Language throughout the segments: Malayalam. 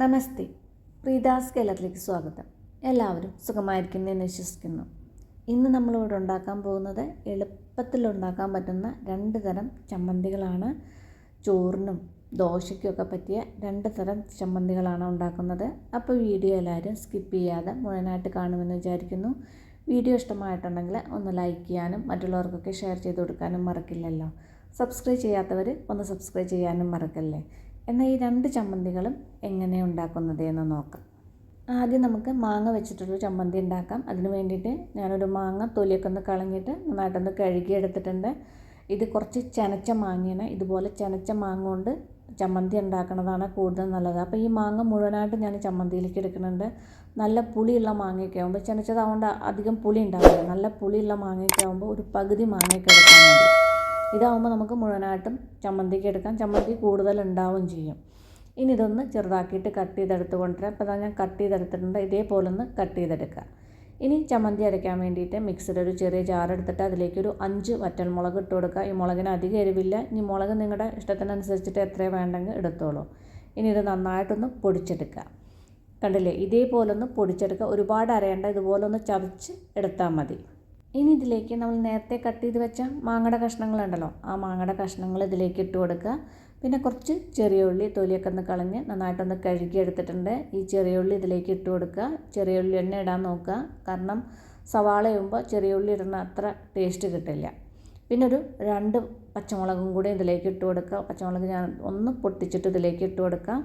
നമസ്തേ, പ്രീതാസ് കേരളത്തിലേക്ക് സ്വാഗതം. എല്ലാവരും സുഖമായിരിക്കുന്നു എന്ന് വിശ്വസിക്കുന്നു. ഇന്ന് നമ്മളിവിടെ ഉണ്ടാക്കാൻ പോകുന്നത് എളുപ്പത്തിൽ ഉണ്ടാക്കാൻ പറ്റുന്ന 2 തരം ചമ്മന്തികളാണ്. ചോറിനും ദോശയ്ക്കൊക്കെ പറ്റിയ 2 തരം ചമ്മന്തികളാണ് ഉണ്ടാക്കുന്നത്. അപ്പോൾ വീഡിയോ എല്ലാവരും സ്കിപ്പ് ചെയ്യാതെ മുഴുവനായിട്ട് കാണുമെന്ന് വിചാരിക്കുന്നു. വീഡിയോ ഇഷ്ടമായിട്ടുണ്ടെങ്കിൽ ഒന്ന് ലൈക്ക് ചെയ്യാനും മറ്റുള്ളവർക്കൊക്കെ ഷെയർ ചെയ്ത് കൊടുക്കാനും മറക്കില്ലല്ലോ. സബ്സ്ക്രൈബ് ചെയ്യാത്തവർ ഒന്ന് സബ്സ്ക്രൈബ് ചെയ്യാനും മറക്കല്ലേ. എന്നാൽ ഈ 2 ചമ്മന്തികളും എങ്ങനെയാണ് ഉണ്ടാക്കുന്നത് എന്ന് നോക്കാം. ആദ്യം നമുക്ക് മാങ്ങ വെച്ചിട്ടൊരു ചമ്മന്തി ഉണ്ടാക്കാം. അതിന് വേണ്ടിയിട്ട് ഞാനൊരു മാങ്ങ തൊലിയൊക്കെ ഒന്ന് കളഞ്ഞിട്ട് നന്നായിട്ടൊന്ന് കഴുകി എടുത്തിട്ടുണ്ട്. ഇത് കുറച്ച് ചെനച്ച മാങ്ങയാണ്. ഇതുപോലെ ചെനച്ച മാങ്ങ കൊണ്ട് ചമ്മന്തി ഉണ്ടാക്കുന്നതാണ് കൂടുതൽ നല്ലത്. അപ്പോൾ ഈ മാങ്ങ മുഴുവനായിട്ട് ഞാൻ ചമ്മന്തിയിലേക്ക് എടുക്കുന്നുണ്ട്. നല്ല പുളിയുള്ള മാങ്ങയൊക്കെ ആകുമ്പോൾ, ചെനച്ചതാവുകൊണ്ട് അധികം പുളി ഉണ്ടാവില്ല. നല്ല പുളിയുള്ള മാങ്ങയൊക്കെ ആകുമ്പോൾ ഒരു പകുതി മാങ്ങയൊക്കെ എടുക്കാൻ മതി. ഇതാവുമ്പോൾ നമുക്ക് മുഴുവനായിട്ടും ചമ്മന്തിക്ക് എടുക്കാം. ചമ്മന്തി കൂടുതൽ ഉണ്ടാവുകയും ചെയ്യും. ഇനി ഇതൊന്ന് ചെറുതാക്കിയിട്ട് കട്ട് ചെയ്തെടുത്ത് കൊണ്ടുവരാം. അപ്പോൾ അതാ ഞാൻ കട്ട് ചെയ്തെടുത്തിട്ടുണ്ട്. ഇതേപോലെ ഒന്ന് കട്ട് ചെയ്തെടുക്കുക. ഇനി ചമ്മന്തി അരയ്ക്കാൻ വേണ്ടിയിട്ട് മിക്സിയിൽ ഒരു ചെറിയ ജാർ എടുത്തിട്ട് അതിലേക്കൊരു 5 വറ്റൽമുളക് ഇട്ട് കൊടുക്കുക. ഈ മുളകിന് അധികം എരിവില്ല. ഇനി മുളക് നിങ്ങളുടെ ഇഷ്ടത്തിനനുസരിച്ചിട്ട് എത്ര വേണ്ടെങ്കിൽ എടുത്തോളൂ. ഇനി ഇത് നന്നായിട്ടൊന്ന് പൊടിച്ചെടുക്കുക. കണ്ടില്ലേ, ഇതേപോലൊന്ന് പൊടിച്ചെടുക്കുക. ഒരുപാട് അരയേണ്ട, ഇതുപോലെ ഒന്ന് ചതച്ച് എടുത്താൽ മതി. ഇനി ഇതിലേക്ക് നമ്മൾ നേരത്തെ കട്ട് ചെയ്ത് വെച്ച മാങ്ങയുടെ കഷ്ണങ്ങളുണ്ടല്ലോ, ആ മാങ്ങയുടെ കഷ്ണങ്ങൾ ഇതിലേക്ക് ഇട്ട് കൊടുക്കുക. പിന്നെ കുറച്ച് ചെറിയ ഉള്ളി തൊലിയൊക്കെ ഒന്ന് കളഞ്ഞ് നന്നായിട്ടൊന്ന് കഴുകി എടുത്തിട്ടുണ്ട്. ഈ ചെറിയ ഉള്ളി ഇതിലേക്ക് ഇട്ട് കൊടുക്കുക. ചെറിയ ഉള്ളി തന്നെ ഇടാൻ നോക്കുക, കാരണം സവാള ഇടുമ്പോൾ ചെറിയ ഉള്ളി ഇടുന്ന അത്ര ടേസ്റ്റ് കിട്ടില്ല. പിന്നെ ഒരു 2 പച്ചമുളകും കൂടി ഇതിലേക്ക് ഇട്ട് കൊടുക്കുക. പച്ചമുളക് ഞാൻ ഒന്ന് പൊട്ടിച്ചിട്ട് ഇതിലേക്ക് ഇട്ട് കൊടുക്കുക.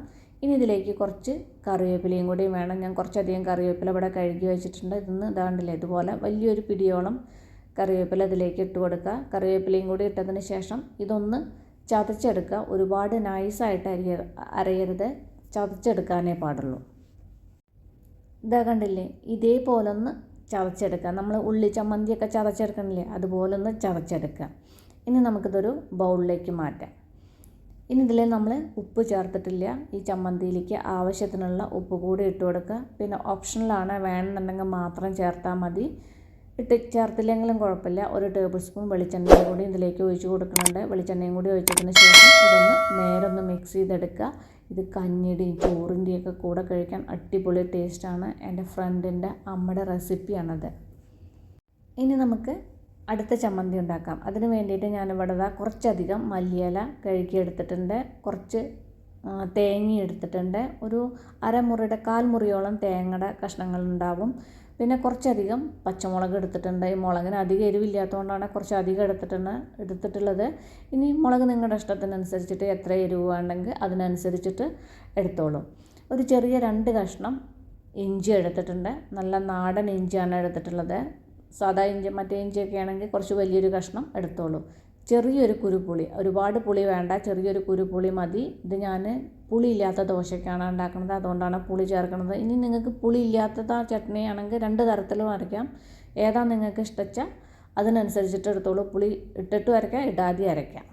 ഇനി ഇതിലേക്ക് കുറച്ച് കറിവേപ്പിലയും കൂടി വേണം. ഞാൻ കുറച്ചധികം കറിവേപ്പില ഇവിടെ കഴുകി വെച്ചിട്ടുണ്ട്. ഇതാണ്ടില്ലേ, ഇതുപോലെ വലിയൊരു പിടിയോളം കറിവേപ്പില ഇതിലേക്ക് ഇട്ട് കൊടുക്കുക. കറിവേപ്പിലയും കൂടി ഇട്ടതിന് ശേഷം ഇതൊന്ന് ചതച്ചെടുക്കുക. ഒരുപാട് നൈസായിട്ട് അരയരുത്, ചതച്ചെടുക്കാനേ പാടുള്ളൂ. ഇതാ കണ്ടില്ലേ, ഇതേപോലെ ഒന്ന് ചതച്ചെടുക്കുക. നമ്മൾ ഉള്ളി ചമ്മന്തിയൊക്കെ ചതച്ചെടുക്കണില്ലേ, അതുപോലെ ഒന്ന് ചതച്ചെടുക്കുക. ഇനി നമുക്കിതൊരു ബൗളിലേക്ക് മാറ്റാം. ഇനി ഇതിൽ നമ്മൾ ഉപ്പ് ചേർത്തിട്ടില്ല. ഈ ചമ്മന്തിയിലേക്ക് ആവശ്യത്തിനുള്ള ഉപ്പ് കൂടി ഇട്ട് കൊടുക്കുക. പിന്നെ ഓപ്ഷണലാണ്, വേണമെന്നുണ്ടെങ്കിൽ മാത്രം ചേർത്താൽ മതി. ചേർത്തില്ലെങ്കിലും കുഴപ്പമില്ല. 1 ടേബിൾ സ്പൂൺ വെളിച്ചെണ്ണയും കൂടി ഇതിലേക്ക് ഒഴിച്ച് കൊടുക്കുന്നുണ്ട്. വെളിച്ചെണ്ണയും കൂടി ഒഴിച്ചതിന് ശേഷം ഇതൊന്ന് നേരെ മിക്സ് ചെയ്തെടുക്കുക. ഇത് കഞ്ഞിയുടെയും ചോറിൻ്റെയൊക്കെ കൂടെ കഴിക്കാൻ അടിപൊളി ടേസ്റ്റാണ്. എൻ്റെ ഫ്രണ്ടിൻ്റെ അമ്മയുടെ റെസിപ്പിയാണത്. ഇനി നമുക്ക് അടുത്ത ചമ്മന്തി ഉണ്ടാക്കാം. അതിന് വേണ്ടിയിട്ട് ഞാനിവിടെ കുറച്ചധികം മല്ലിയില കഴുകിയെടുത്തിട്ടുണ്ട്. കുറച്ച് തേങ്ങ എടുത്തിട്ടുണ്ട്. ഒരു അരമുറിയുടെ 1/4 മുറിയോളം തേങ്ങയുടെ കഷ്ണങ്ങളുണ്ടാവും. പിന്നെ കുറച്ചധികം പച്ചമുളക് എടുത്തിട്ടുണ്ട്. ഈ മുളകിന് അധികം എരിവില്ലാത്തതുകൊണ്ടാണ് കുറച്ചധികം എടുത്തിട്ടുള്ളത്. ഇനി മുളക് നിങ്ങളുടെ ഇഷ്ടത്തിനനുസരിച്ചിട്ട് എത്ര എരിവ് വേണമെങ്കിൽ അതിനനുസരിച്ചിട്ട് എടുത്തോളൂ. ഒരു ചെറിയ 2 കഷ്ണം ഇഞ്ചി എടുത്തിട്ടുണ്ട്. നല്ല നാടൻ ഇഞ്ചിയാണ് എടുത്തിട്ടുള്ളത്. സാധാ ഇഞ്ചി, മറ്റേ ഇഞ്ചിയൊക്കെ ആണെങ്കിൽ കുറച്ച് വലിയൊരു കഷ്ണം എടുത്തോളൂ. ചെറിയൊരു കുരുപ്പുളി, ഒരുപാട് പുളി വേണ്ട, ചെറിയൊരു കുരുപ്പുളി മതി. ഇത് ഞാൻ പുളി ഇല്ലാത്ത ദോശയ്ക്കാണ് ഉണ്ടാക്കുന്നത്, അതുകൊണ്ടാണ് പുളി ചേർക്കുന്നത്. ഇനി നിങ്ങൾക്ക് പുളി ഇല്ലാത്തത് ചട്നി ആണെങ്കിൽ 2 തരത്തിലും അരയ്ക്കാം. ഏതാ നിങ്ങൾക്ക് ഇഷ്ടച്ചാൽ അതിനനുസരിച്ചിട്ട് എടുത്തോളൂ. പുളി ഇട്ടിട്ട് അരയ്ക്കാം, ഇടാതെ അരയ്ക്കാം.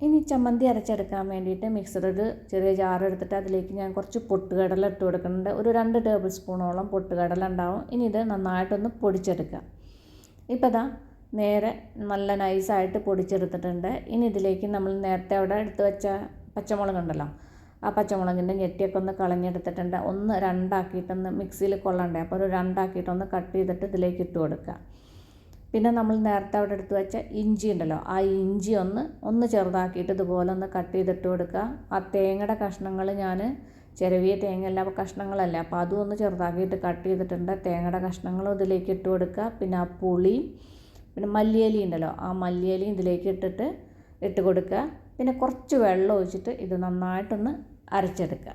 ഇനി ചമ്മന്തി അരച്ചെടുക്കാൻ വേണ്ടിയിട്ട് മിക്സറിൽ ചെറിയ ജാർ എടുത്തിട്ട് അതിലേക്ക് ഞാൻ കുറച്ച് പൊട്ടുകടല ഇട്ട് കൊടുക്കുന്നുണ്ട്. ഒരു 2 ടേബിൾ സ്പൂണോളം പൊട്ടുകടല ഉണ്ടാവും. ഇനി ഇത് നന്നായിട്ടൊന്ന് പൊടിച്ചെടുക്കുക. ഇപ്പോൾ ഇതാ നേരെ നല്ല നൈസായിട്ട് പൊടിച്ചെടുത്തിട്ടുണ്ട്. ഇനി ഇതിലേക്ക് നമ്മൾ നേരത്തെ അവിടെ എടുത്ത് വെച്ച പച്ചമുളകുണ്ടല്ലോ, ആ പച്ചമുളകിൻ്റെ ഞെട്ടിയൊക്കെ ഒന്ന് കളഞ്ഞെടുത്തിട്ടുണ്ട്. 1 2 മിക്സിയിൽ കൊള്ളണ്ടേ, അപ്പോൾ ഒരു 2 കട്ട് ചെയ്തിട്ട് ഇതിലേക്ക് ഇട്ട് കൊടുക്കുക. പിന്നെ നമ്മൾ നേരത്തെ അവിടെ എടുത്ത് വെച്ച ഇഞ്ചി ഉണ്ടല്ലോ, ആ ഇഞ്ചി ഒന്ന് ചെറുതാക്കിയിട്ട് ഇതുപോലെ ഒന്ന് കട്ട് ചെയ്തിട്ട് കൊടുക്കുക. ആ തേങ്ങയുടെ കഷ്ണങ്ങൾ ഞാൻ ചിരവിയ തേങ്ങയല്ല, അപ്പോൾ കഷ്ണങ്ങളല്ല, അപ്പോൾ അതും ഒന്ന് ചെറുതാക്കിയിട്ട് കട്ട് ചെയ്തിട്ടുണ്ട്. തേങ്ങയുടെ കഷ്ണങ്ങളും ഇതിലേക്ക് ഇട്ട് കൊടുക്കുക. പിന്നെ ആ പുളിയും പിന്നെ മല്ലിയില ഉണ്ടല്ലോ, ആ മല്ലിയിലയും ഇതിലേക്ക് ഇട്ട് കൊടുക്കുക. പിന്നെ കുറച്ച് വെള്ളം ഒഴിച്ചിട്ട് ഇത് നന്നായിട്ടൊന്ന് അരച്ചെടുക്കുക.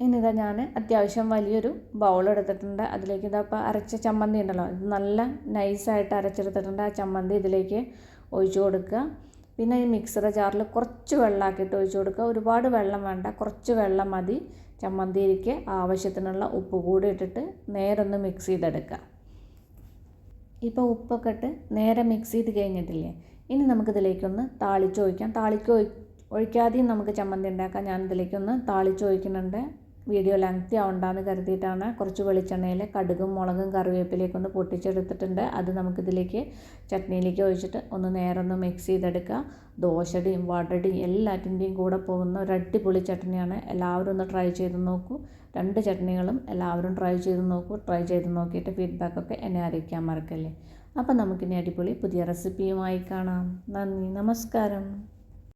ഇനി ഇതാ ഞാൻ അത്യാവശ്യം വലിയൊരു ബൗൾ എടുത്തിട്ടുണ്ട്. അതിലേക്ക് ഇപ്പോൾ അരച്ച ചമ്മന്തി ഉണ്ടല്ലോ, ഇത് നല്ല നൈസായിട്ട് അരച്ചെടുത്തിട്ടുണ്ട്. ആ ചമ്മന്തി ഇതിലേക്ക് ഒഴിച്ചു കൊടുക്കുക. പിന്നെ ഈ മിക്സർ ജാറിൽ കുറച്ച് വെള്ളമാക്കിയിട്ട് ഒഴിച്ചു കൊടുക്കുക. ഒരുപാട് വെള്ളം വേണ്ട, കുറച്ച് വെള്ളം മതി. ചമ്മന്തിയിലേക്ക് ആവശ്യത്തിനുള്ള ഉപ്പ് കൂടി ഇട്ടിട്ട് നേരെ ഒന്ന് മിക്സ് ചെയ്തെടുക്കുക. ഇപ്പോൾ ഉപ്പൊക്കെ ഇട്ട് നേരെ മിക്സ് ചെയ്ത് കഴിഞ്ഞിട്ടില്ലേ, ഇനി നമുക്കിതിലേക്കൊന്ന് താളിച്ചൊഴിക്കാം. ഒഴിക്കാതെയും നമുക്ക് ചമ്മന്തി ഉണ്ടാക്കാം. ഞാൻ ഇതിലേക്കൊന്ന് താളിച്ചൊഴിക്കുന്നുണ്ട്. വീഡിയോ ലെങ്തി ആവണ്ടെന്ന് കരുതിയിട്ടാണ്. കുറച്ച് വെളിച്ചെണ്ണയിൽ കടുകും മുളകും കറിവേപ്പിലയൊക്കെ ഒന്ന് പൊട്ടിച്ചെടുത്തിട്ടുണ്ട്. അത് നമുക്കിതിലേക്ക് ചട്നിയിലേക്ക് ഒഴിച്ചിട്ട് ഒന്ന് നേരെ ഒന്ന് മിക്സ് ചെയ്തെടുക്കുക. ദോശയുടെയും വടയുടെയും എല്ലാറ്റിൻ്റെയും കൂടെ പോകുന്ന ഒരു അടിപൊളി ചട്നിയാണ്. എല്ലാവരും ഒന്ന് ട്രൈ ചെയ്ത് നോക്കൂ. 2 ചട്നികളും എല്ലാവരും ട്രൈ ചെയ്ത് നോക്കൂ. ട്രൈ ചെയ്ത് നോക്കിയിട്ട് ഫീഡ്ബാക്കൊക്കെ എന്നെ അറിയിക്കാൻ മറക്കല്ലേ. അപ്പം നമുക്കിനി അടിപൊളി പുതിയ റെസിപ്പിയുമായി കാണാം. നന്ദി, നമസ്കാരം.